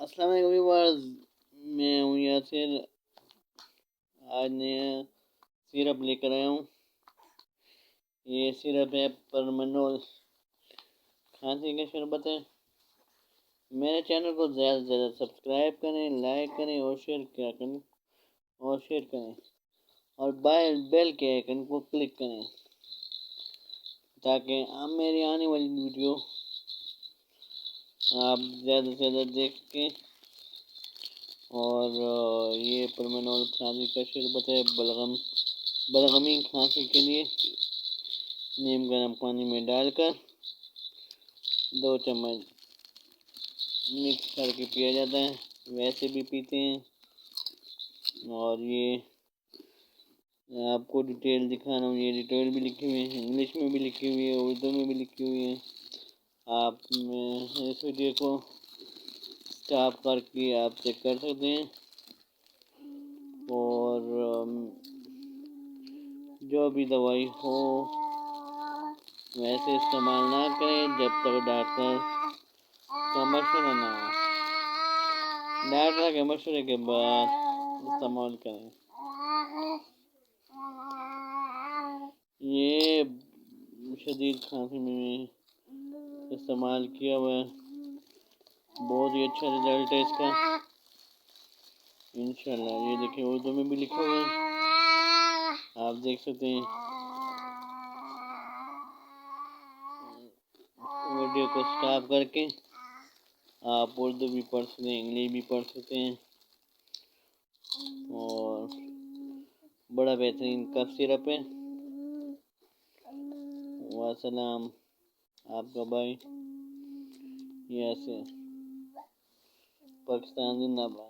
السلام علیکم ویورز، میں ہوں یاسر۔ آج نیا سیرپ لے کر آیا ہوں۔ یہ سیرپ ہے پرمنول کھانسی کا شربت ہے۔ میرے چینل کو زیادہ سے زیادہ سبسکرائب کریں، لائک کریں اور شیئر کریں اور بیل کے آئیکن کو کلک کریں تاکہ آپ میری آنے والی ویڈیو آپ زیادہ سے زیادہ دیکھ سکیں۔ اور یہ پرمنول کھانسی کا شربت ہے بلغمی کھانسی کے لیے۔ نیم گرم پانی میں ڈال کر 2 چمچ مکس کر کے پیا جاتا ہے، ویسے بھی پیتے ہیں۔ اور یہ آپ کو ڈیٹیل دکھا رہا ہوں، یہ ڈیٹیل بھی لکھی ہوئی ہے، انگلش میں بھی لکھی ہوئی ہے، اردو میں بھی لکھی ہوئی ہے۔ آپ اس ویڈیو کو اسٹاپ کر کے آپ چیک کر سکتے ہیں۔ اور جو بھی دوائی ہو ویسے استعمال نہ کریں جب تک ڈاکٹر کا مشورہ نہ ہو۔ ڈاکٹر کے مشورے کے بعد استعمال کریں۔ یہ شدید کھانسی میں استعمال کیا ہوا ہے، بہت ہی اچھا رزلٹ ہے اس کا انشاءاللہ۔ یہ دیکھیں اردو میں بھی لکھا ہوا ہے، آپ دیکھ سکتے ہیں۔ ویڈیو کو سٹاپ کر کے آپ اردو بھی پڑھ سکتے ہیں، انگلش بھی پڑھ سکتے ہیں۔ اور بڑا بہترین کف سیرپ ہے۔ والسلام، آپ کا بھائی یاسر۔ پاکستان زندہ باد۔